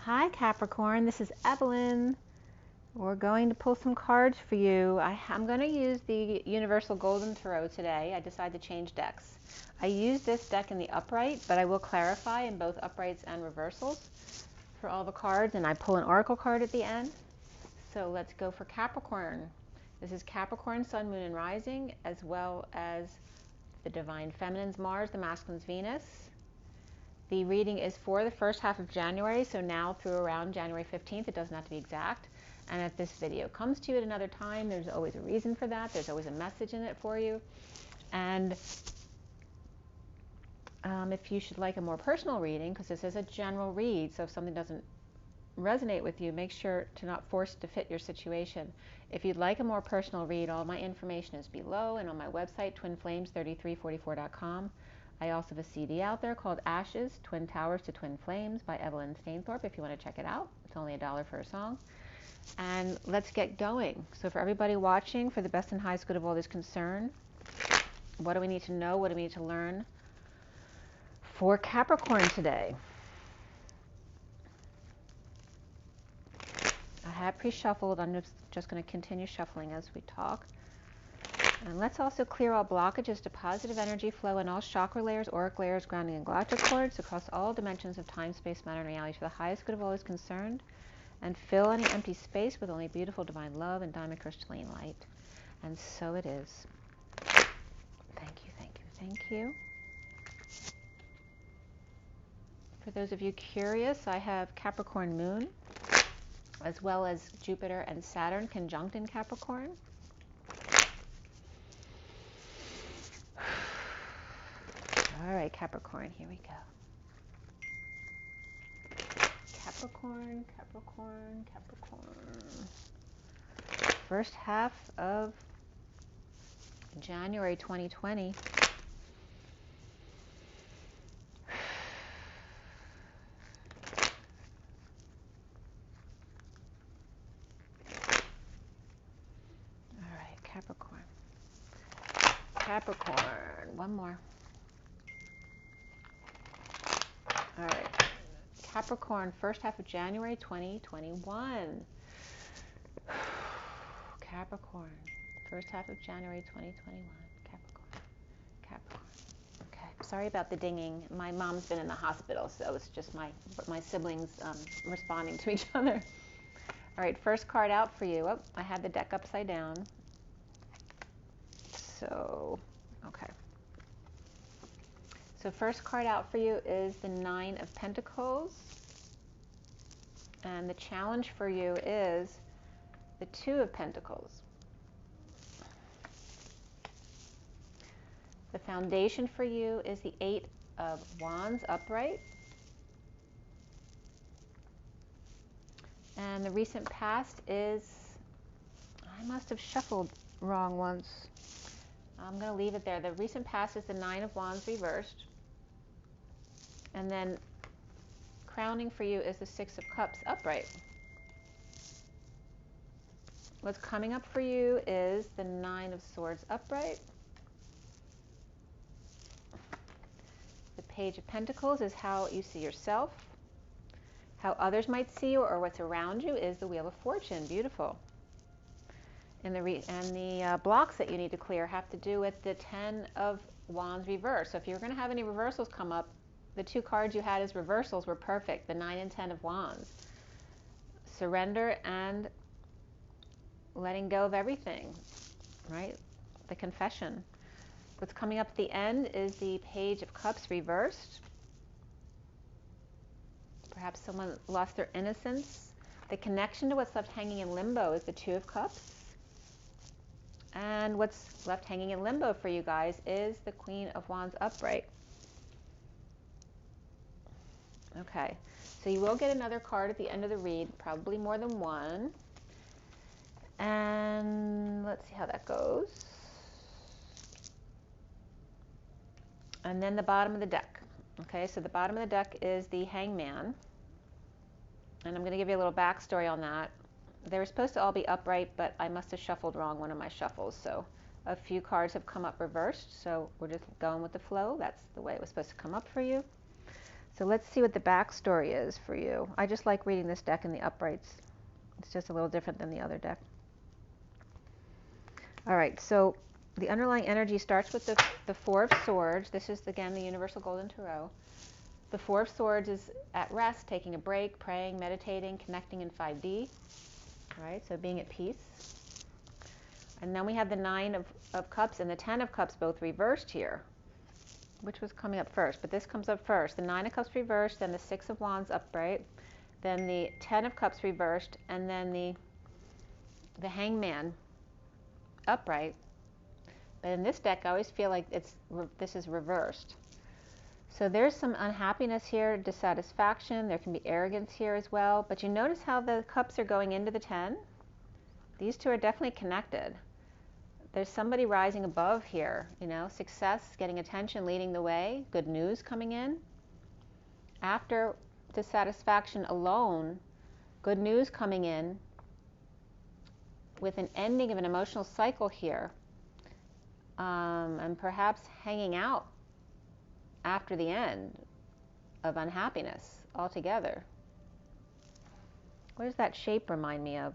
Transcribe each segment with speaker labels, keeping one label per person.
Speaker 1: Hi Capricorn, this is Evelyn. We're going to pull some cards for you. I'm going to use the Universal Golden Tarot today. I decided to change decks. I use this deck in the upright, but I will clarify in both uprights and reversals for all the cards, and I pull an oracle card at the end. So let's go for Capricorn. This is Capricorn, Sun, Moon, and Rising, as well as the Divine Feminine's Mars, the Masculine's Venus. The reading is for the first half of January, so now through around January 15th. It doesn't have to be exact. And if this video comes to you at another time, there's always a reason for that. There's always a message in it for you. And if you should like a more personal reading, because this is a general read, so if something doesn't resonate with you, make sure to not force it to fit your situation. If you'd like a more personal read, all my information is below and on my website, twinflames3344.com. I also have a CD out there called Ashes, Twin Towers to Twin Flames by Evelyn Stainthorpe if you want to check it out. It's only $1 for a song. And let's get going. So for everybody watching, for the best and highest good of all is concerned, what do we need to know? What do we need to learn for Capricorn today? I have pre-shuffled. I'm just going to continue shuffling as we talk. And let's also clear all blockages to positive energy flow in all chakra layers, auric layers, grounding, and galactic cords across all dimensions of time, space, matter, and reality for the highest good of all is concerned. And fill any empty space with only beautiful divine love and diamond crystalline light. And so it is. Thank you, thank you, thank you. For those of you curious, I have Capricorn Moon, as well as Jupiter and Saturn conjunct in Capricorn. All right, Capricorn, here we go. Capricorn, Capricorn, Capricorn. First half of January 2020. All right, Capricorn. Capricorn, one more. All right, Capricorn, first half of January 2021. Capricorn, first half of January 2021. Capricorn, Capricorn. Okay, sorry about the dinging. My mom's been in the hospital, so it's just my siblings responding to each other. All right, first card out for you. Oh, I had the deck upside down. So, okay. So first card out for you is the Nine of Pentacles. And the challenge for you is the Two of Pentacles. The foundation for you is the Eight of Wands upright. And the recent past is, I must have shuffled wrong once. I'm going to leave it there. The recent past is the Nine of Wands reversed. And then crowning for you is the Six of Cups upright. What's coming up for you is the Nine of Swords upright. The Page of Pentacles is how you see yourself. How others might see you or what's around you is the Wheel of Fortune. Beautiful. And the blocks that you need to clear have to do with the Ten of Wands reverse. So if you're going to have any reversals come up, the two cards you had as reversals were perfect. The 9 and 10 of Wands. Surrender and letting go of everything, right? The confession. What's coming up at the end is the Page of Cups reversed. Perhaps someone lost their innocence. The connection to what's left hanging in limbo is the Two of Cups. And what's left hanging in limbo for you guys is the Queen of Wands upright. Okay, so you will get another card at the end of the read, probably more than one. And let's see how that goes. And then the bottom of the deck. Okay, so the bottom of the deck is the Hangman. And I'm going to give you a little backstory on that. They were supposed to all be upright, but I must have shuffled wrong one of my shuffles. So a few cards have come up reversed. So we're just going with the flow. That's the way it was supposed to come up for you. So let's see what the backstory is for you. I just like reading this deck in the uprights. It's just a little different than the other deck. All right, so the underlying energy starts with the Four of Swords. This is, again, the Universal Golden Tarot. The Four of Swords is at rest, taking a break, praying, meditating, connecting in 5D. All right, so being at peace. And then we have the Nine of Cups and the Ten of Cups both reversed here. Which was coming up first? But this comes up first. The Nine of Cups reversed, then the Six of Wands upright, then the Ten of Cups reversed, and then the Hangman upright. But in this deck, I always feel like this is reversed. So there's some unhappiness here, dissatisfaction. There can be arrogance here as well. But you notice how the cups are going into the 10? These two are definitely connected. There's somebody rising above here, you know, success, getting attention, leading the way, good news coming in. After dissatisfaction alone, good news coming in with an ending of an emotional cycle here, and perhaps hanging out after the end of unhappiness altogether. What does that shape remind me of?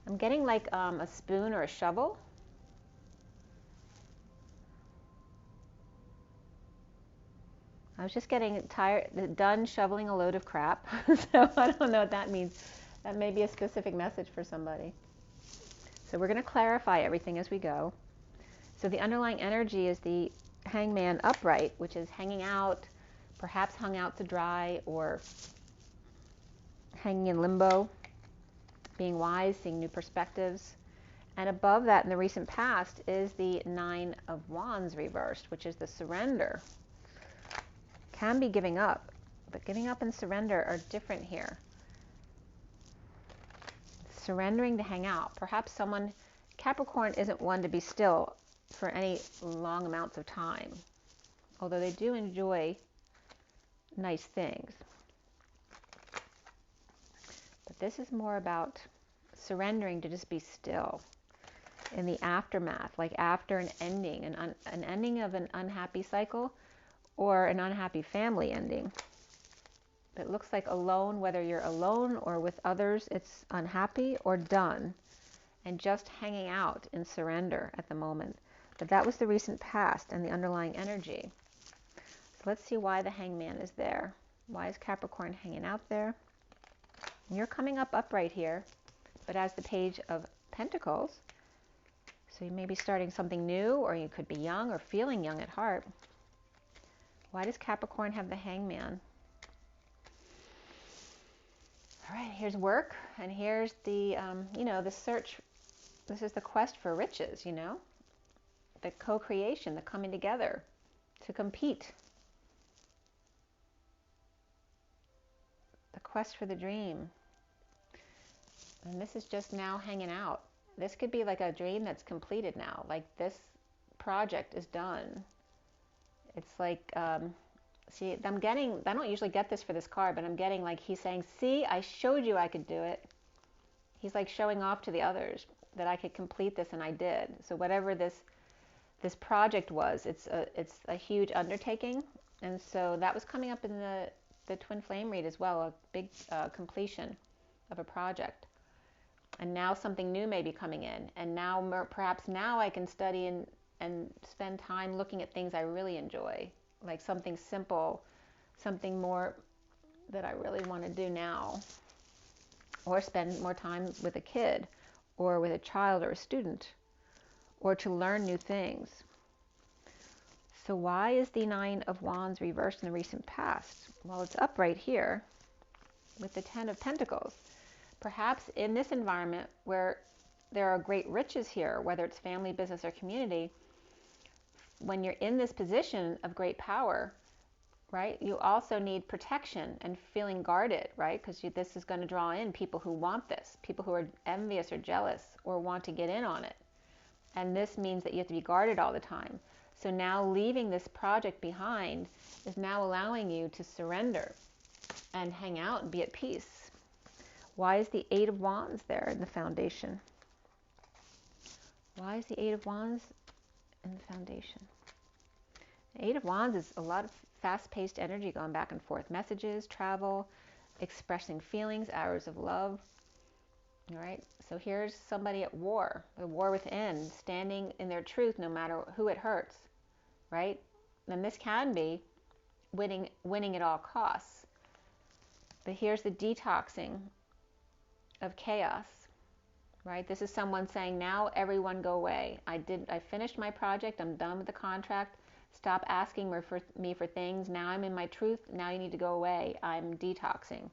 Speaker 1: I'm getting like a spoon or a shovel. I was just getting done shoveling a load of crap. So I don't know what that means. That may be a specific message for somebody. So we're going to clarify everything as we go. So the underlying energy is the Hangman upright, which is hanging out, perhaps hung out to dry, or hanging in limbo, being wise, seeing new perspectives. And above that in the recent past is the Nine of Wands reversed, which is the surrender. Can be giving up, but giving up and surrender are different here. Surrendering to hang out. Perhaps someone, Capricorn isn't one to be still for any long amounts of time, although they do enjoy nice things. But this is more about surrendering to just be still in the aftermath, like after an ending, an ending of an unhappy cycle or an unhappy family ending. It looks like alone, whether you're alone or with others, it's unhappy or done, and just hanging out in surrender at the moment. But that was the recent past and the underlying energy. So let's see why the Hangman is there. Why is Capricorn hanging out there? And you're coming up upright here, but as the Page of Pentacles. So you may be starting something new, or you could be young or feeling young at heart. Why does Capricorn have the Hangman? All right, here's work, and here's the, you know, the search. This is the quest for riches, you know, the co-creation, the coming together to compete, the quest for the dream. And this is just now hanging out. This could be like a dream that's completed now, like this project is done. It's like, see, I don't usually get this for this card, but I'm getting like he's saying, see, I showed you I could do it. He's like showing off to the others that I could complete this, and I did. So whatever this project was, it's a huge undertaking. And so that was coming up in the Twin Flame read as well, a big completion of a project. And now something new may be coming in. And now, perhaps now I can study and spend time looking at things I really enjoy, like something simple, something more that I really want to do now, or spend more time with a kid or with a child or a student, or to learn new things. So why is the Nine of Wands reversed in the recent past? Well, it's upright here with the Ten of Pentacles. Perhaps in this environment where there are great riches here, whether it's family, business, or community, when you're in this position of great power, right, you also need protection and feeling guarded, right? Because this is going to draw in people who want this, people who are envious or jealous or want to get in on it. And this means that you have to be guarded all the time. So now leaving this project behind is now allowing you to surrender and hang out and be at peace. Why is the Eight of Wands there in the foundation? Why is the Eight of Wands in the foundation? The Eight of Wands is a lot of fast-paced energy going back and forth. Messages, travel, expressing feelings, hours of love. All right, so here's somebody at war, the war within, standing in their truth no matter who it hurts, right? And this can be winning at all costs. But here's the detoxing of chaos, right? This is someone saying, now everyone go away. I finished my project. I'm done with the contract. Stop asking me for things. Now I'm in my truth. Now you need to go away. I'm detoxing.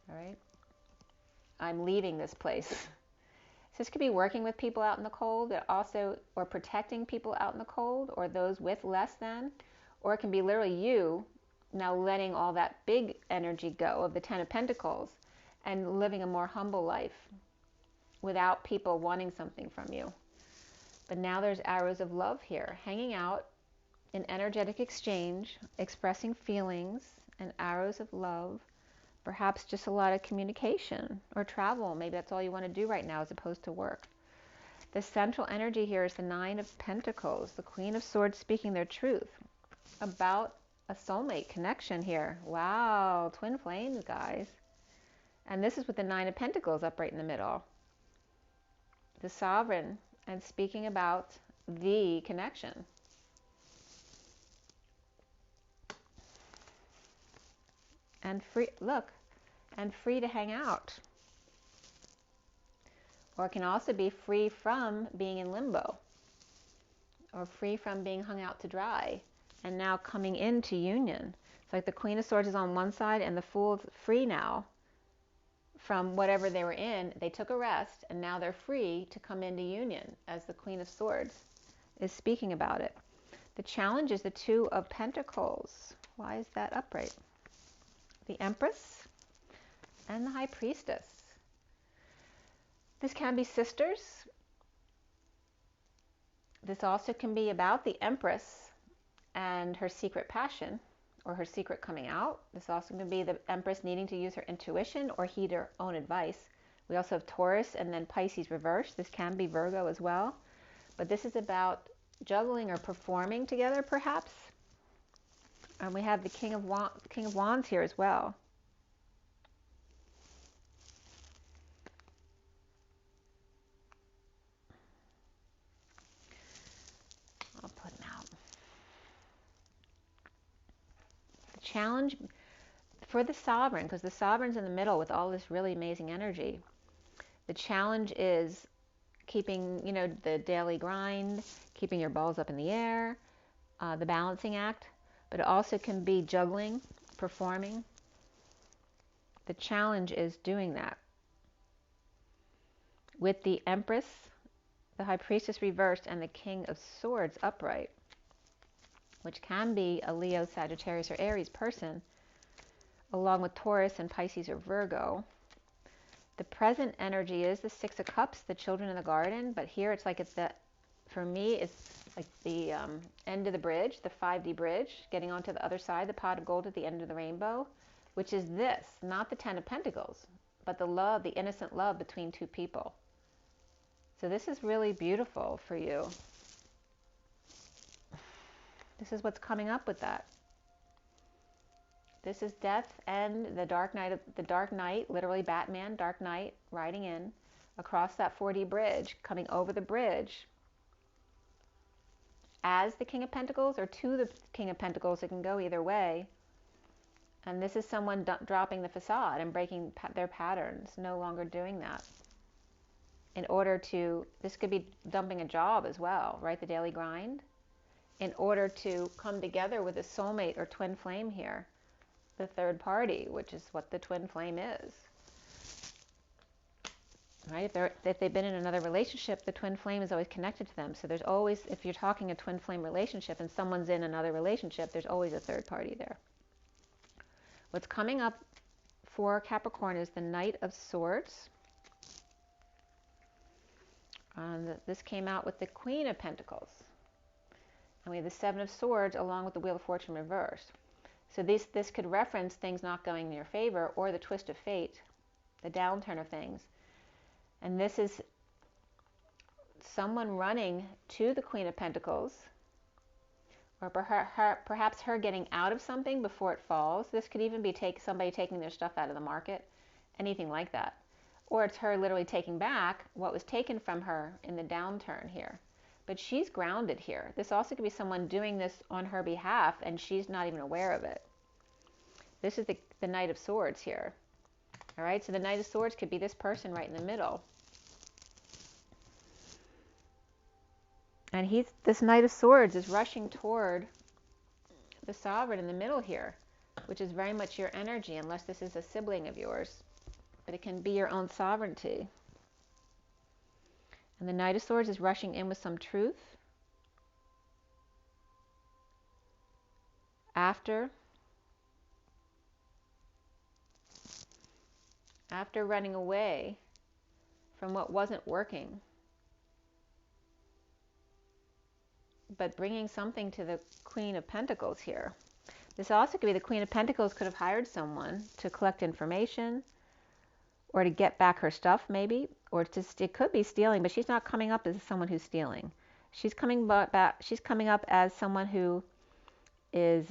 Speaker 1: All right? I'm leaving this place. So this could be working with people out in the cold, but also, or protecting people out in the cold, or those with less than, or it can be literally you now letting all that big energy go of the Ten of Pentacles and living a more humble life without people wanting something from you. But now there's arrows of love here, hanging out in energetic exchange, expressing feelings and arrows of love. Perhaps just a lot of communication or travel. Maybe that's all you want to do right now as opposed to work. The central energy here is the Nine of Pentacles, the Queen of Swords speaking their truth about a soulmate connection here. Wow, twin flames, guys. And this is with the Nine of Pentacles up right in the middle. The Sovereign, and speaking about the connection. And free, look, and free to hang out. Or it can also be free from being in limbo, or free from being hung out to dry, and now coming into union. It's like the Queen of Swords is on one side, and the Fool's free now from whatever they were in. They took a rest, and now they're free to come into union, as the Queen of Swords is speaking about it. The challenge is the Two of Pentacles. Why is that upright? The Empress and the High Priestess. This can be sisters. This also can be about the Empress and her secret passion, or her secret coming out. This also can be the Empress needing to use her intuition or heed her own advice. We also have Taurus and then Pisces reversed. This can be Virgo as well. But this is about juggling or performing together, perhaps. And we have the King of Wands here as well. I'll put him out. The challenge for the Sovereign, because the Sovereign's in the middle with all this really amazing energy. The challenge is keeping, the daily grind, keeping your balls up in the air, the balancing act. But it also can be juggling, performing. The challenge is doing that. With the Empress, the High Priestess reversed, and the King of Swords upright, which can be a Leo, Sagittarius, or Aries person, along with Taurus and Pisces or Virgo. The present energy is the Six of Cups, the children in the garden, but here it's like for me, it's like the end of the bridge, the 5D bridge, getting onto the other side, the pot of gold at the end of the rainbow, which is this, not the Ten of Pentacles, but the love, the innocent love between two people. So this is really beautiful for you. This is what's coming up with that. This is death and the dark night, literally Batman, Dark Knight, riding in across that 4D bridge, coming over the bridge as the King of Pentacles or to the King of Pentacles. It can go either way. And this is someone dropping the facade and breaking their patterns, no longer doing that. In order to, this could be dumping a job as well, right? The daily grind. In order to come together with a soulmate or twin flame here. The third party, which is what the twin flame is. Right? If they've been in another relationship, the twin flame is always connected to them. So there's always, if you're talking a twin flame relationship and someone's in another relationship, there's always a third party there. What's coming up for Capricorn is the Knight of Swords. This came out with the Queen of Pentacles. And we have the Seven of Swords along with the Wheel of Fortune reversed. So this could reference things not going in your favor, or the twist of fate, the downturn of things. And this is someone running to the Queen of Pentacles, or perhaps her getting out of something before it falls. This could even be somebody taking their stuff out of the market, anything like that. Or it's her literally taking back what was taken from her in the downturn here. But she's grounded here. This also could be someone doing this on her behalf and she's not even aware of it. This is the Knight of Swords here. All right, so the Knight of Swords could be this person right in the middle. And this Knight of Swords is rushing toward the Sovereign in the middle here, which is very much your energy, unless this is a sibling of yours. But it can be your own sovereignty. And the Knight of Swords is rushing in with some truth. After running away from what wasn't working, but bringing something to the Queen of Pentacles here. This also could be the Queen of Pentacles could have hired someone to collect information or to get back her stuff maybe, or it could be stealing, but she's not coming up as someone who's stealing. She's coming up as someone who is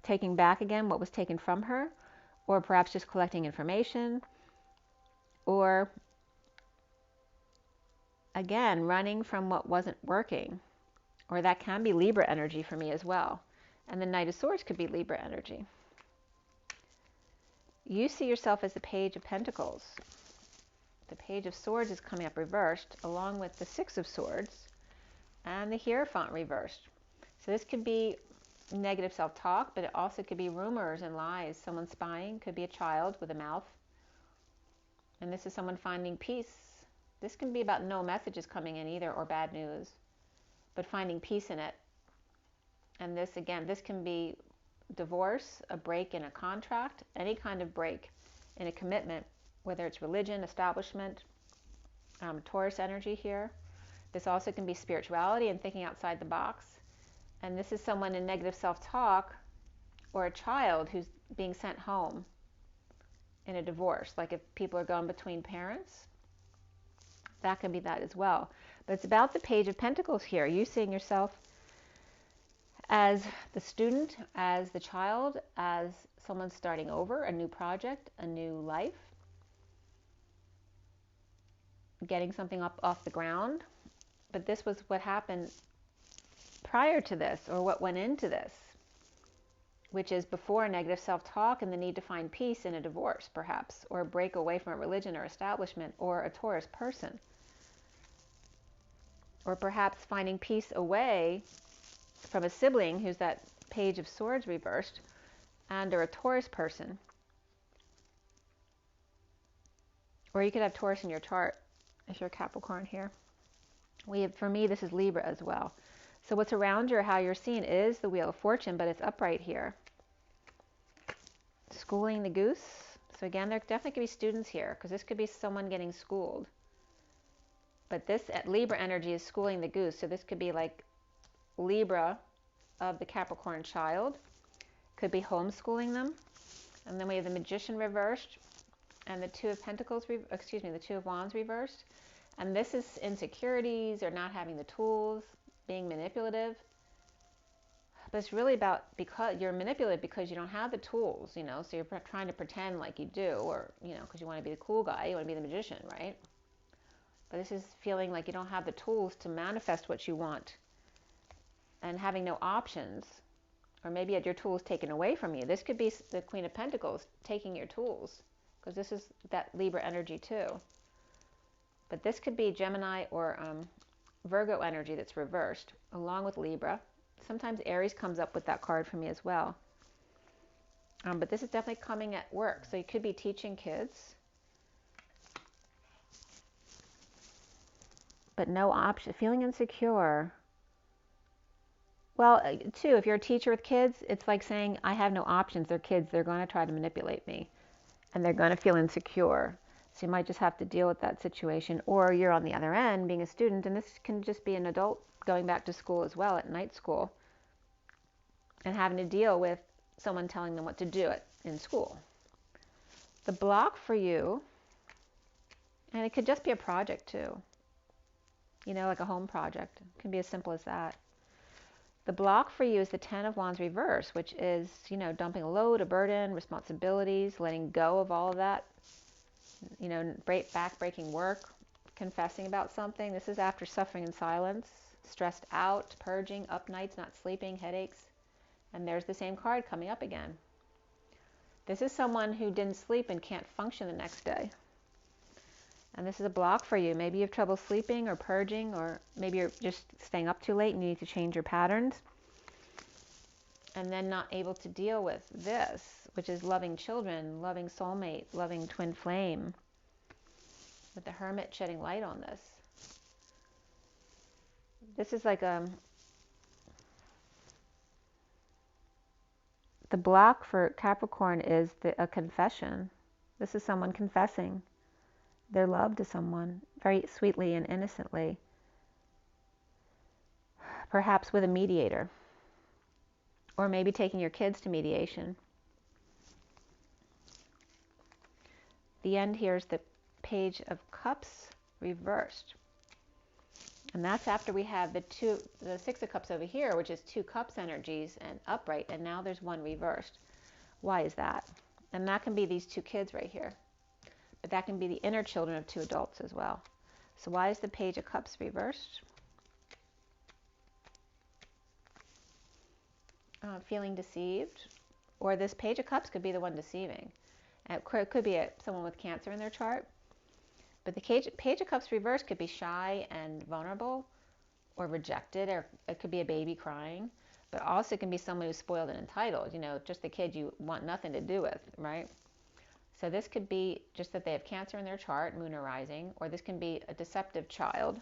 Speaker 1: taking back again what was taken from her, or perhaps just collecting information, or again, running from what wasn't working. Or that can be Libra energy for me as well. And the Knight of Swords could be Libra energy. You see yourself as the Page of Pentacles. The Page of Swords is coming up reversed, along with the Six of Swords and the Hierophant reversed. So this could be negative self-talk, but it also could be rumors and lies. Someone spying, could be a child with a mouth. And this is someone finding peace. This can be about no messages coming in either, or bad news, but finding peace in it. And this, again, this can be divorce, a break in a contract, any kind of break in a commitment, whether it's religion, establishment, Taurus energy here. This also can be spirituality and thinking outside the box. And this is someone in negative self-talk, or a child who's being sent home in a divorce. Like if people are going between parents, that can be that as well. But it's about the Page of Pentacles here. You seeing yourself as the student, as the child, as someone starting over, a new project, a new life, getting something up off the ground. But this was what happened prior to this, or what went into this, which is before negative self-talk and the need to find peace in a divorce, perhaps, or a break away from a religion or establishment, or a Taurus person. Or perhaps finding peace away from a sibling who's that Page of Swords reversed, and or a Taurus person. Or you could have Taurus in your chart if you're a Capricorn here. For me, this is Libra as well. So what's around you, or how you're seen, is the Wheel of Fortune, but it's upright here. Schooling the goose. So again, there definitely could be students here, because this could be someone getting schooled. But this Libra energy is schooling the goose. So this could be like Libra of the Capricorn child. Could be homeschooling them. And then we have the Magician reversed, and the Two of Pentacles, the Two of Wands reversed. And this is insecurities, or not having the tools, being manipulative. But it's really about, because you're manipulative because you don't have the tools, so you're trying to pretend like you do, or, because you want to be the cool guy, you want to be the magician, right? But this is feeling like you don't have the tools to manifest what you want, and having no options, or maybe had your tools taken away from you. This could be the Queen of Pentacles taking your tools, because this is that Libra energy too. But this could be Gemini or Virgo energy that's reversed, along with Libra. Sometimes Aries comes up with that card for me as well. But this is definitely coming at work. So you could be teaching kids, but no option, feeling insecure. Well, too, if you're a teacher with kids, it's like saying, I have no options. They're kids. They're going to try to manipulate me, and they're going to feel insecure. So you might just have to deal with that situation. Or you're on the other end being a student, and this can just be an adult going back to school as well, at night school, and having to deal with someone telling them what to do in school. The block for you, and it could just be a project too, you know, like a home project. It can be as simple as that. The block for you is the Ten of Wands reverse, which is, you know, dumping a load, a burden, responsibilities, letting go of all of that, you know, back-breaking work, confessing about something. This is after suffering in silence, stressed out, purging, up nights, not sleeping, headaches. And there's the same card coming up again. This is someone who didn't sleep and can't function the next day. And this is a block for you. Maybe you have trouble sleeping or purging, or maybe you're just staying up too late and you need to change your patterns. And then not able to deal with this, which is loving children, loving soulmate, loving twin flame. With the Hermit shedding light on this. This is like the block for Capricorn is a confession. This is someone confessing their love to someone very sweetly and innocently, perhaps with a mediator, or maybe taking your kids to mediation. The end here is the Page of Cups reversed, and that's after we have the Six of Cups over here, which is 2 cups energies and upright, and now there's 1 reversed. Why is that? And that can be these 2 kids right here. But that can be the inner children of 2 adults as well. So why is the Page of Cups reversed? Feeling deceived. Or this Page of Cups could be the one deceiving. It could be someone with Cancer in their chart. But the Page of Cups reversed could be shy and vulnerable, or rejected, or it could be a baby crying. But also it can be someone who's spoiled and entitled. You know, just the kid you want nothing to do with, right? So this could be just that they have Cancer in their chart, Moon or Rising, or this can be a deceptive child,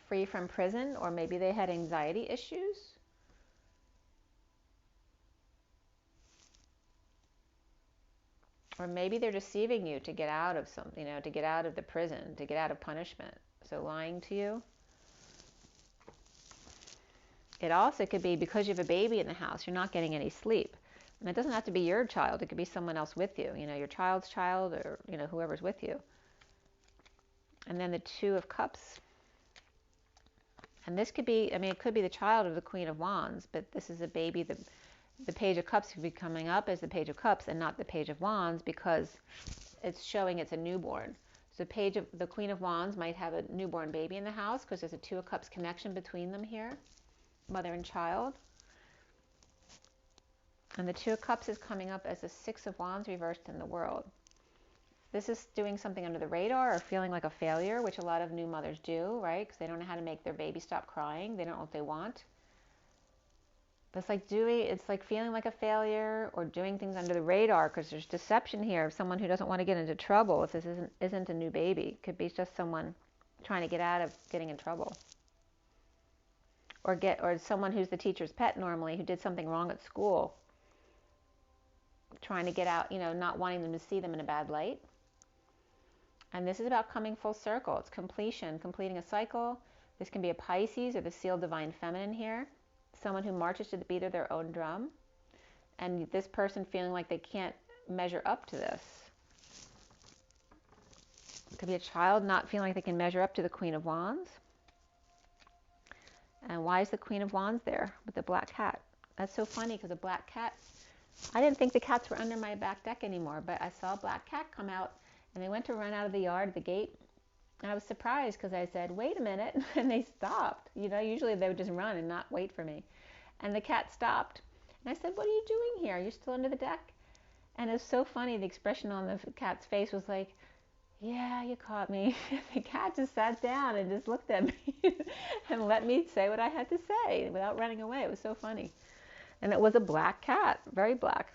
Speaker 1: free from prison, or maybe they had anxiety issues. Or maybe they're deceiving you to get out of something, you know, to get out of the prison, to get out of punishment. So lying to you. It also could be because you have a baby in the house, you're not getting any sleep. And it doesn't have to be your child. It could be someone else with you, you know, your child's child, or, you know, whoever's with you. And then the 2 of Cups. And this could be, I mean, it could be the child of the Queen of Wands, but this is a baby. The Page of Cups could be coming up as the Page of Cups and not the Page of Wands, because it's showing it's a newborn. So the Queen of Wands might have a newborn baby in the house because there's a 2 of Cups connection between them here, mother and child. And the 2 of Cups is coming up as the 6 of Wands reversed in the world. This is doing something under the radar or feeling like a failure, which a lot of new mothers do, right? Because they don't know how to make their baby stop crying. They don't know what they want. But it's like feeling like a failure or doing things under the radar, because there's deception here of someone who doesn't want to get into trouble. If this isn't a new baby, it could be just someone trying to get out of getting in trouble. Or someone who's the teacher's pet normally, who did something wrong at school, trying to get out, you know, not wanting them to see them in a bad light. And this is about coming full circle. It's completion, completing a cycle. This can be a Pisces or the sealed divine feminine here. Someone who marches to the beat of their own drum. And this person feeling like they can't measure up to this. It could be a child not feeling like they can measure up to the Queen of Wands. And why is the Queen of Wands there with the black cat? That's so funny, because a black cat, I didn't think the cats were under my back deck anymore, but I saw a black cat come out, and they went to run out of the yard, the gate, and I was surprised because I said, wait a minute, and they stopped. You know, usually they would just run and not wait for me. And the cat stopped, and I said, what are you doing here? You're still under the deck? And it was so funny, the expression on the cat's face was like, yeah, you caught me. The cat just sat down and just looked at me and let me say what I had to say without running away. It was so funny. And it was a black cat, very black.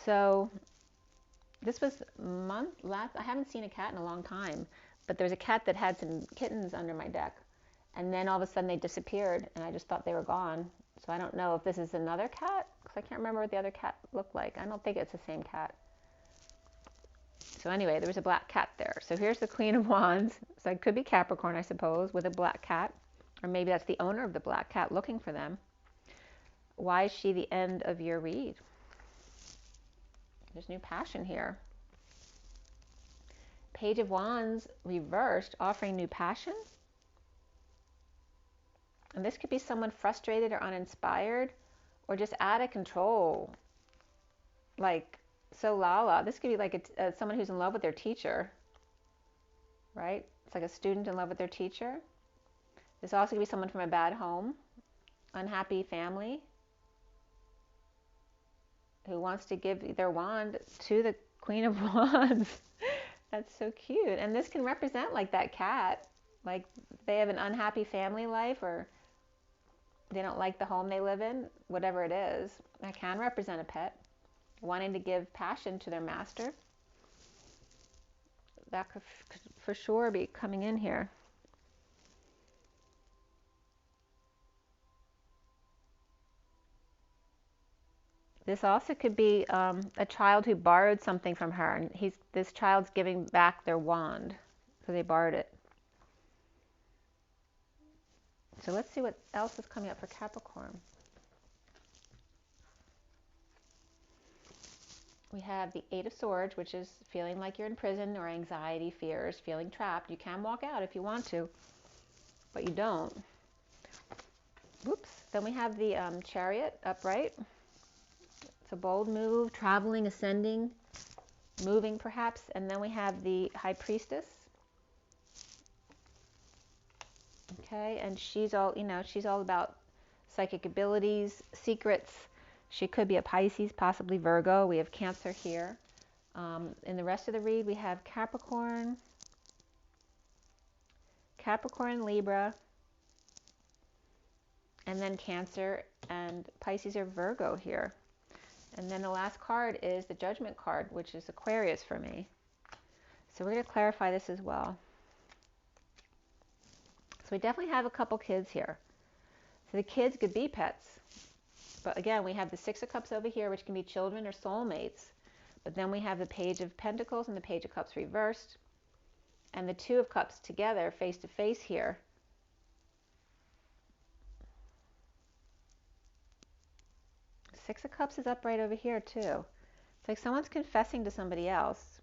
Speaker 1: So this was I haven't seen a cat in a long time, but there was a cat that had some kittens under my deck. And then all of a sudden they disappeared, and I just thought they were gone. So I don't know if this is another cat, because I can't remember what the other cat looked like. I don't think it's the same cat. So anyway, there was a black cat there. So here's the Queen of Wands. So it could be Capricorn, I suppose, with a black cat. Or maybe that's the owner of the black cat looking for them. Why is she the end of your read? There's new passion here. Page of Wands reversed, offering new passion. And this could be someone frustrated or uninspired or just out of control. Like, so lala. This could be like someone who's in love with their teacher, right? It's like a student in love with their teacher. This also could be someone from a bad home, unhappy family, who wants to give their wand to the Queen of Wands. That's so cute. And this can represent like that cat, like they have an unhappy family life, or they don't like the home they live in, whatever it is. That can represent a pet wanting to give passion to their master. That could for sure be coming in here. This also could be a child who borrowed something from her, and this child's giving back their wand because they borrowed it. So let's see what else is coming up for Capricorn. We have the Eight of Swords, which is feeling like you're in prison, or anxiety, fears, feeling trapped. You can walk out if you want to, but you don't. Whoops. Then we have the Chariot upright. It's a bold move, traveling, ascending, moving perhaps. And then we have the High Priestess. Okay, and she's all, she's all about psychic abilities, secrets. She could be a Pisces, possibly Virgo. We have Cancer here. In the rest of the read, we have Capricorn, Libra, and then Cancer, and Pisces or Virgo here. And then the last card is the Judgment card, which is Aquarius for me. So we're going to clarify this as well. So we definitely have a couple kids here. So the kids could be pets. But again, we have the Six of Cups over here, which can be children or soulmates. But then we have the Page of Pentacles and the Page of Cups reversed. And the Two of Cups together, face to face here. Six of Cups is upright over here too. It's like someone's confessing to somebody else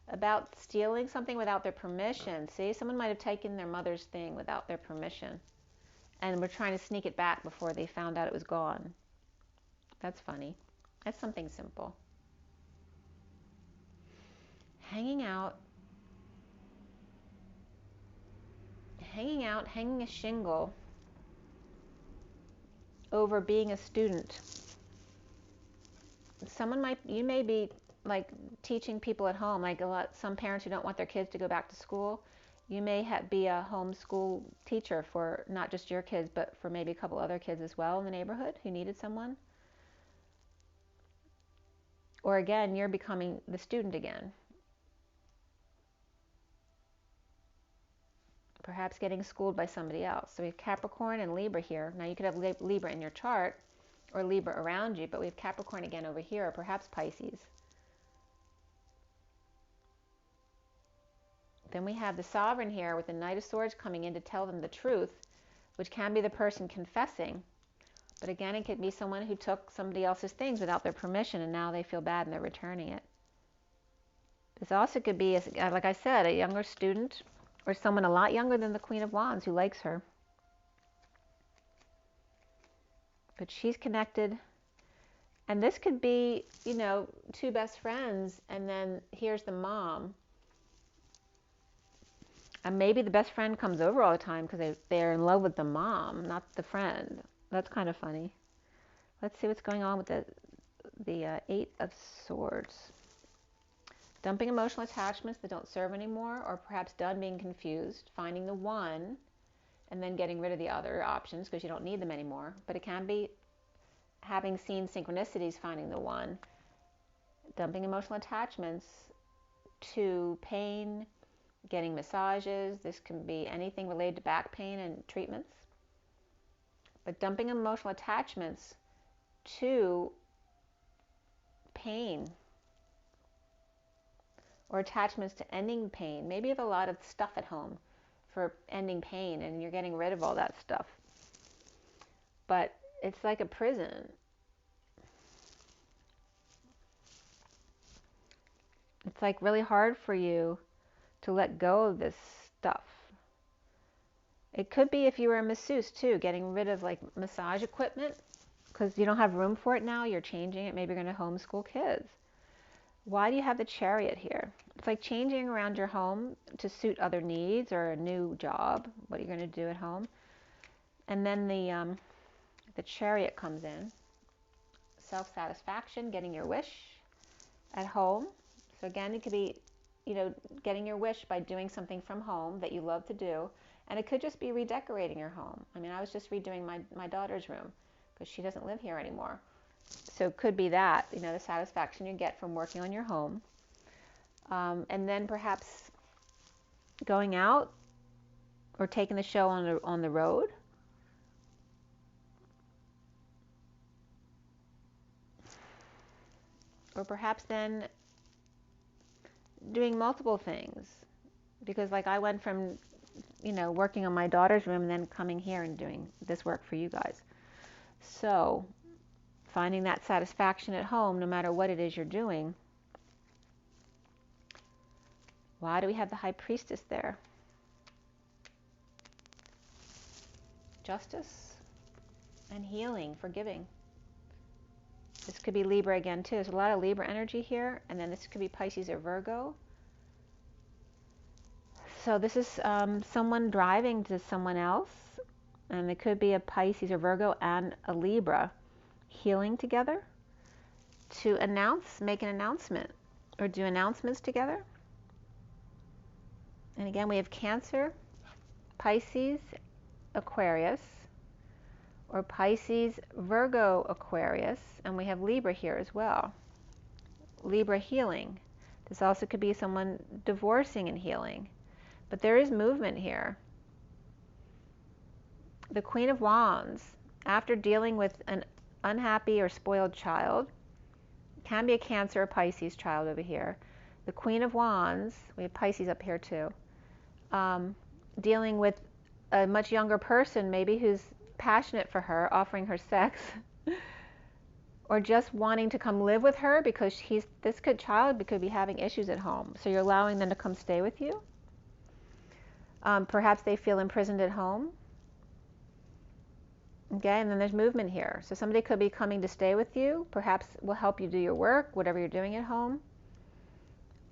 Speaker 1: about stealing something without their permission. See, someone might have taken their mother's thing without their permission, and were trying to sneak it back before they found out it was gone. That's funny. That's something simple. Hanging out, hanging a shingle over being a student. You may be like teaching people at home, like some parents who don't want their kids to go back to school. You may be a homeschool teacher for not just your kids, but for maybe a couple other kids as well in the neighborhood who needed someone. Or again, you're becoming the student again. Perhaps getting schooled by somebody else. So we have Capricorn and Libra here. Now you could have Libra in your chart or Libra around you, but we have Capricorn again over here, or perhaps Pisces. Then we have the Sovereign here with the Knight of Swords coming in to tell them the truth, which can be the person confessing. But again, it could be someone who took somebody else's things without their permission, and now they feel bad and they're returning it. This also could be, like I said, a younger student or someone a lot younger than the Queen of Wands who likes her. But she's connected. And this could be, two best friends, and then here's the mom. And maybe the best friend comes over all the time because they're in love with the mom, not the friend. That's kind of funny. Let's see what's going on with the Eight of Swords. Dumping emotional attachments that don't serve anymore, or perhaps done being confused, finding the one, and then getting rid of the other options because you don't need them anymore. But it can be having seen synchronicities, finding the one. Dumping emotional attachments to pain, getting massages. This can be anything related to back pain and treatments. But dumping emotional attachments to pain, or attachments to ending pain. Maybe you have a lot of stuff at home for ending pain and you're getting rid of all that stuff. But it's like a prison. It's like really hard for you to let go of this stuff. It could be if you were a masseuse too, getting rid of like massage equipment because you don't have room for it now. You're changing it. Maybe you're going to homeschool kids. Why do you have the Chariot here? It's like changing around your home to suit other needs or a new job, what you're going to do at home. And then the Chariot comes in. Self-satisfaction, getting your wish at home. So again, it could be, getting your wish by doing something from home that you love to do. And it could just be redecorating your home. I mean, I was just redoing my daughter's room because she doesn't live here anymore. So it could be that, the satisfaction you get from working on your home. And then perhaps going out or taking the show on the road. Or perhaps then doing multiple things. Because like I went from, working on my daughter's room and then coming here and doing this work for you guys. So finding that satisfaction at home, no matter what it is you're doing. Why do we have the High Priestess there? Justice and healing, forgiving. This could be Libra again too. There's a lot of Libra energy here. And then this could be Pisces or Virgo. So this is someone driving to someone else. And it could be a Pisces or Virgo and a Libra healing together to make an announcement or do announcements together. And again, we have Cancer, Pisces, Aquarius, or Pisces, Virgo, Aquarius, and we have Libra here as well. Libra healing. This also could be someone divorcing and healing. But there is movement here. The Queen of Wands, after dealing with an unhappy or spoiled child, can be a Cancer or Pisces child over here. The Queen of Wands, we have Pisces up here too, dealing with a much younger person maybe who's passionate for her, offering her sex, or just wanting to come live with her because this child could be having issues at home. So you're allowing them to come stay with you. Perhaps they feel imprisoned at home. Okay, and then there's movement here. So somebody could be coming to stay with you, perhaps will help you do your work, whatever you're doing at home,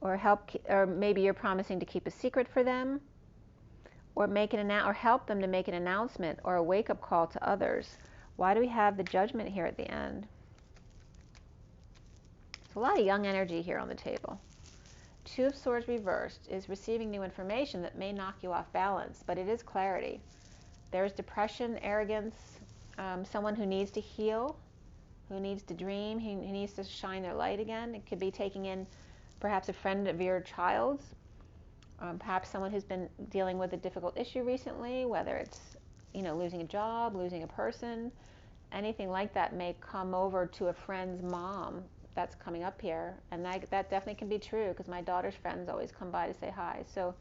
Speaker 1: or maybe you're promising to keep a secret for them, or help them to make an announcement or a wake-up call to others. Why do we have the Judgment here at the end? There's a lot of young energy here on the table. Two of Swords reversed is receiving new information that may knock you off balance, but it is clarity. There's depression, arrogance, someone who needs to heal, who needs to dream, who needs to shine their light again. It could be taking in perhaps a friend of your child's, perhaps someone who's been dealing with a difficult issue recently, whether it's losing a job, losing a person, anything like that may come over to a friend's mom. That's coming up here, and that definitely can be true because my daughter's friends always come by to say hi. So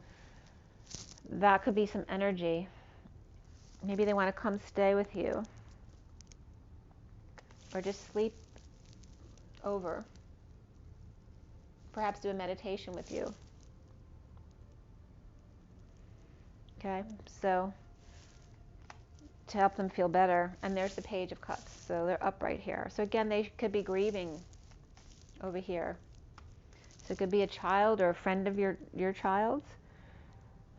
Speaker 1: that could be some energy. Maybe they want to come stay with you or just sleep over. Perhaps do a meditation with you. Okay, so to help them feel better. And there's the Page of Cups, so they're upright here. So again, they could be grieving over here. So it could be a child or a friend of your child's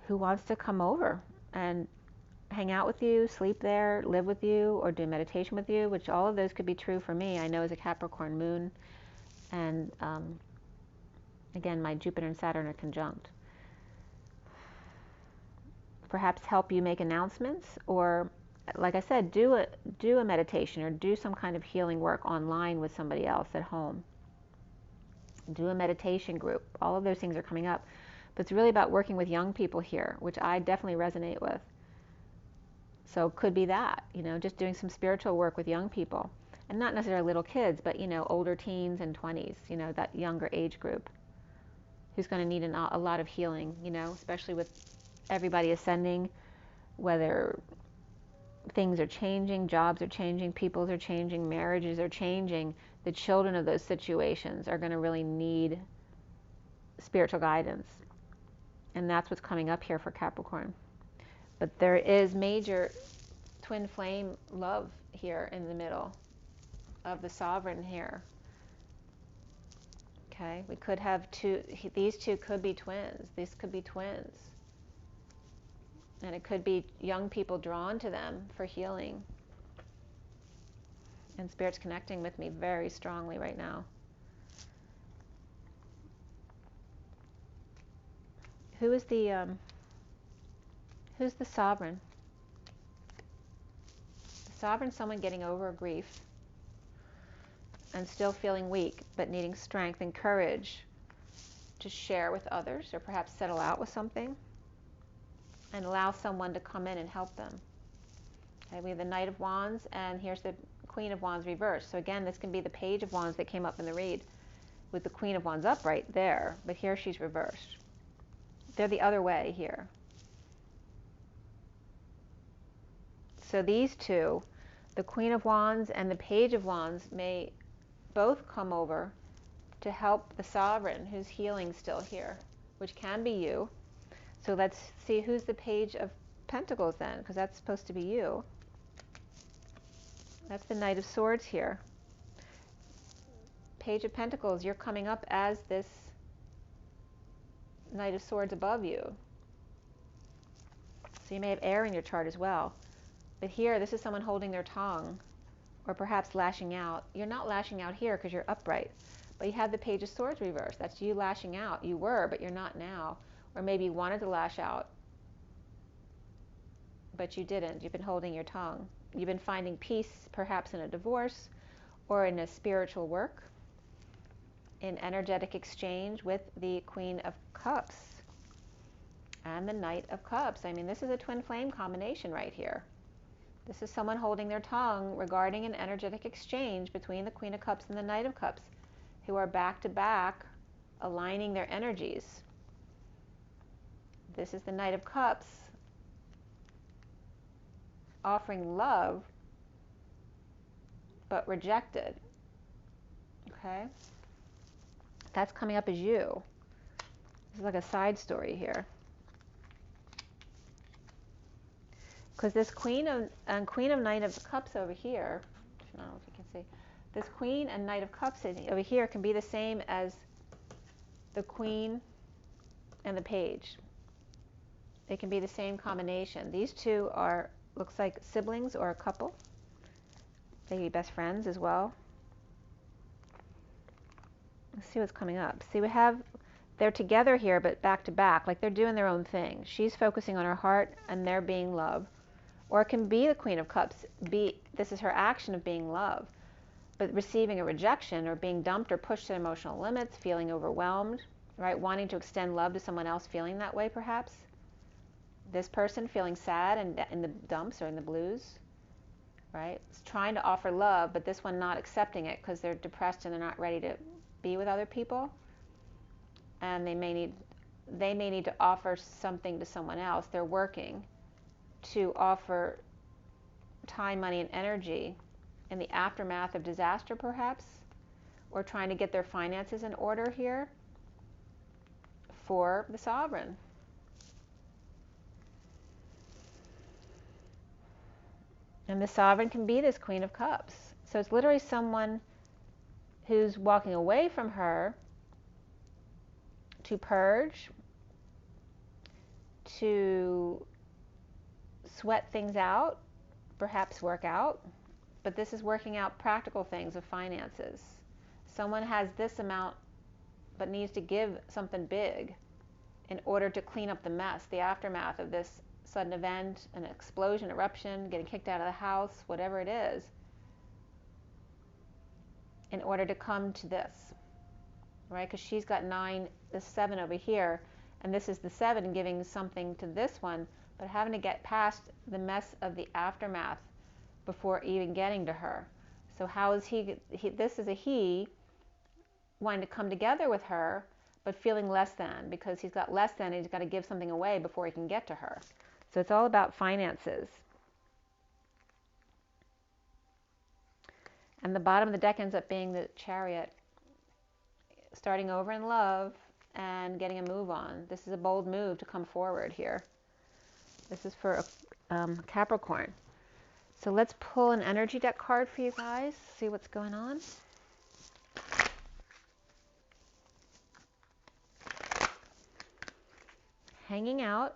Speaker 1: who wants to come over and hang out with you, sleep there, live with you, or do meditation with you, which all of those could be true for me. I know as a Capricorn moon, and again, my Jupiter and Saturn are conjunct. Perhaps help you make announcements, or like I said, do a meditation or do some kind of healing work online with somebody else at home. Do a meditation group. All of those things are coming up. But it's really about working with young people here, which I definitely resonate with. So it could be that, just doing some spiritual work with young people. And not necessarily little kids, but, older teens and 20s, that younger age group who's going to need a lot of healing, especially with everybody ascending, whether things are changing, jobs are changing, peoples are changing, marriages are changing. The children of those situations are going to really need spiritual guidance. And that's what's coming up here for Capricorn. But there is major twin flame love here in the middle of the sovereign here. Okay, we could have these two could be twins. These could be twins. And it could be young people drawn to them for healing. And Spirit's connecting with me very strongly right now. Who's the sovereign? The sovereign's someone getting over grief and still feeling weak, but needing strength and courage to share with others, or perhaps settle out with something and allow someone to come in and help them. Okay, we have the Knight of Wands, and here's the Queen of Wands reversed. So again, this can be the Page of Wands that came up in the read with the Queen of Wands up right there, but here she's reversed. They're the other way here. So these two, the Queen of Wands and the Page of Wands, may both come over to help the sovereign who's healing still here, which can be you. So let's see who's the Page of Pentacles then, because that's supposed to be you. That's the Knight of Swords here. Page of Pentacles, you're coming up as this Knight of Swords above you. So you may have air in your chart as well. But here, this is someone holding their tongue, or perhaps lashing out. You're not lashing out here because you're upright, but you have the Page of Swords reversed. That's you lashing out. You were, but you're not now. Or maybe you wanted to lash out, but you didn't. You've been holding your tongue. You've been finding peace, perhaps in a divorce, or in a spiritual work, in energetic exchange with the Queen of Cups and the Knight of Cups. I mean, this is a twin flame combination right here. This is someone holding their tongue regarding an energetic exchange between the Queen of Cups and the Knight of Cups, who are back to back, aligning their energies. This is the Knight of Cups offering love, but rejected. Okay? That's coming up as you. This is like a side story here. Because this Queen of Knight of Cups over here, I don't know if you can see, this Queen and Knight of Cups over here can be the same as the Queen and the Page. They can be the same combination. These two are, looks like siblings or a couple. They can be best friends as well. Let's see what's coming up. See, we have, they're together here, but back to back, like they're doing their own thing. She's focusing on her heart, and they're being love. Or it can be the Queen of Cups. This is her action of being love, but receiving a rejection, or being dumped or pushed to emotional limits, feeling overwhelmed, right? Wanting to extend love to someone else, feeling that way perhaps. This person feeling sad and in the dumps or in the blues, right? It's trying to offer love, but this one not accepting it because they're depressed and they're not ready to be with other people. And they may need to offer something to someone else. They're working to offer time, money, and energy in the aftermath of disaster perhaps, or trying to get their finances in order here for the sovereign. And the sovereign can be this Queen of Cups. So it's literally someone who's walking away from her to purge, to sweat things out, perhaps work out, but this is working out practical things of finances. Someone has this amount but needs to give something big in order to clean up the mess, the aftermath of this sudden event, an explosion, eruption, getting kicked out of the house, whatever it is, in order to come to this, right? Because she's got 9, the 7 over here, and this is the 7 giving something to this one, but having to get past the mess of the aftermath before even getting to her. So how is this is a he wanting to come together with her, but feeling less than, because he's got less than, he's got to give something away before he can get to her. So it's all about finances. And the bottom of the deck ends up being the Chariot, starting over in love and getting a move on. This is a bold move to come forward here. This is for Capricorn. So let's pull an energy deck card for you guys, see what's going on. Hanging out,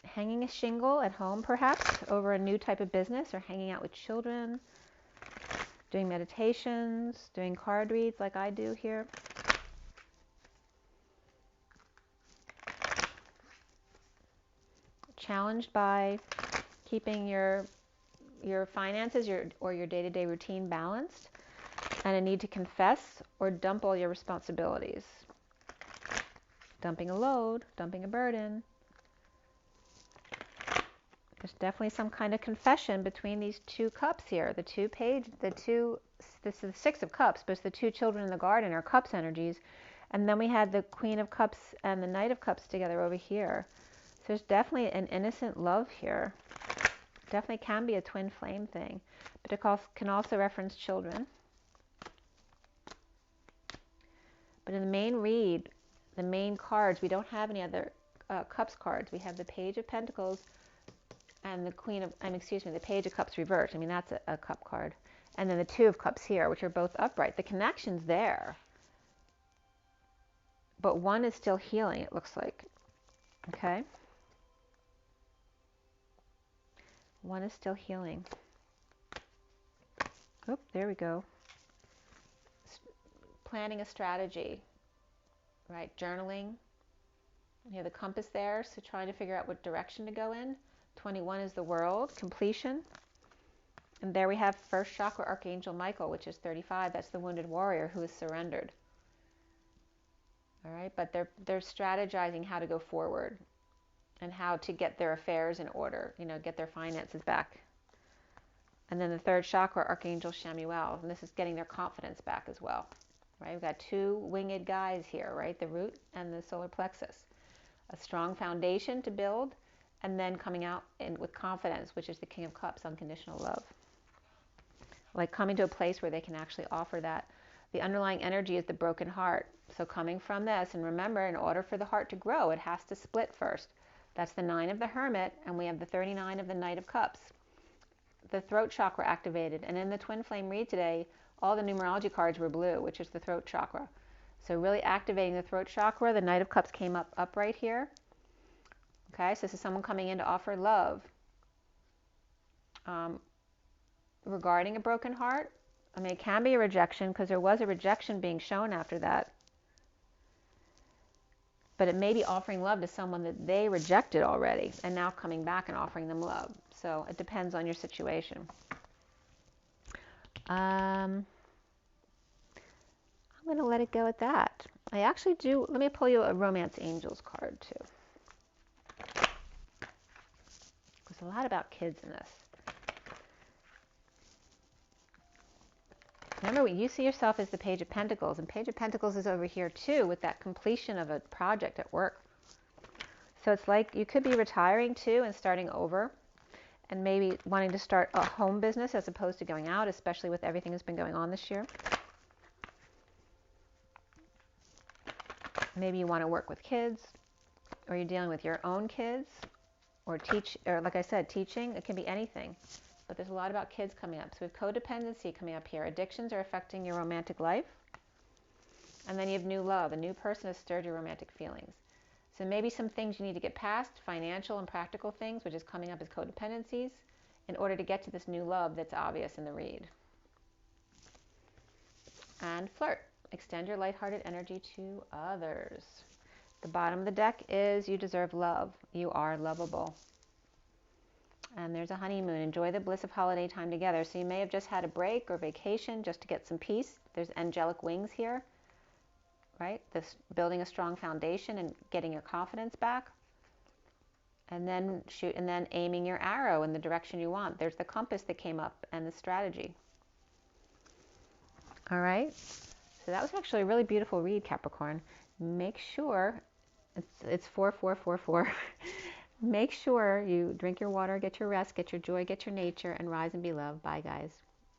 Speaker 1: hanging a shingle at home perhaps over a new type of business, or hanging out with children, doing meditations, doing card reads like I do here. Challenged by keeping your finances or your day-to-day routine balanced, and a need to confess or dump all your responsibilities. Dumping a load, dumping a burden. There's definitely some kind of confession between these two cups here. This is the Six of Cups, but it's the two children in the garden are cups energies. And then we had the Queen of Cups and the Knight of Cups together over here. So there's definitely an innocent love here. Definitely can be a twin flame thing, but it can also reference children. But in the main read, the main cards, we don't have any other Cups cards. We have the Page of Pentacles and the the Page of Cups reversed. I mean, that's a cup card. And then the Two of Cups here, which are both upright. The connection's there, but one is still healing, it looks like. Okay? One is still healing. Oh, there we go. Planning a strategy, right? Journaling. You have the compass there, so trying to figure out what direction to go in. 21 is the World, completion. And there we have first chakra Archangel Michael, which is 35. That's the wounded warrior who is surrendered. All right, but they're strategizing how to go forward and how to get their affairs in order, get their finances back. And then the third chakra, Archangel Chamuel, and this is getting their confidence back as well, right? We've got two winged guys here, right? The root and the solar plexus. A strong foundation to build, and then coming out with confidence, which is the King of Cups, unconditional love. Like coming to a place where they can actually offer that. The underlying energy is the broken heart. So coming from this, and remember, in order for the heart to grow, it has to split first. That's the 9 of the Hermit, and we have the 39 of the Knight of Cups. The throat chakra activated, and in the twin flame read today, all the numerology cards were blue, which is the throat chakra. So really activating the throat chakra. The Knight of Cups came up right here. Okay, so this is someone coming in to offer love. Regarding a broken heart, I mean, it can be a rejection because there was a rejection being shown after that. But it may be offering love to someone that they rejected already and now coming back and offering them love. So it depends on your situation. I'm going to let it go at that. I actually do, let me pull you a Romance Angels card too. There's a lot about kids in this. Remember, you see yourself as the Page of Pentacles, and Page of Pentacles is over here too with that completion of a project at work. So it's like you could be retiring too and starting over, and maybe wanting to start a home business as opposed to going out, especially with everything that's been going on this year. Maybe you want to work with kids, or you're dealing with your own kids, or teach, or like I said, teaching. It can be anything. But there's a lot about kids coming up. So we have codependency coming up here. Addictions are affecting your romantic life. And then you have new love. A new person has stirred your romantic feelings. So maybe some things you need to get past, financial and practical things, which is coming up as codependencies, in order to get to this new love that's obvious in the read. And flirt. Extend your lighthearted energy to others. The bottom of the deck is you deserve love. You are lovable. And there's a honeymoon. Enjoy the bliss of holiday time together. So you may have just had a break or vacation just to get some peace. There's angelic wings here, right? This building a strong foundation and getting your confidence back. And then aiming your arrow in the direction you want. There's the compass that came up and the strategy. All right. So that was actually a really beautiful read, Capricorn. Make sure it's 4444. Make sure you drink your water, get your rest, get your joy, get your nature, and rise and be loved. Bye, guys.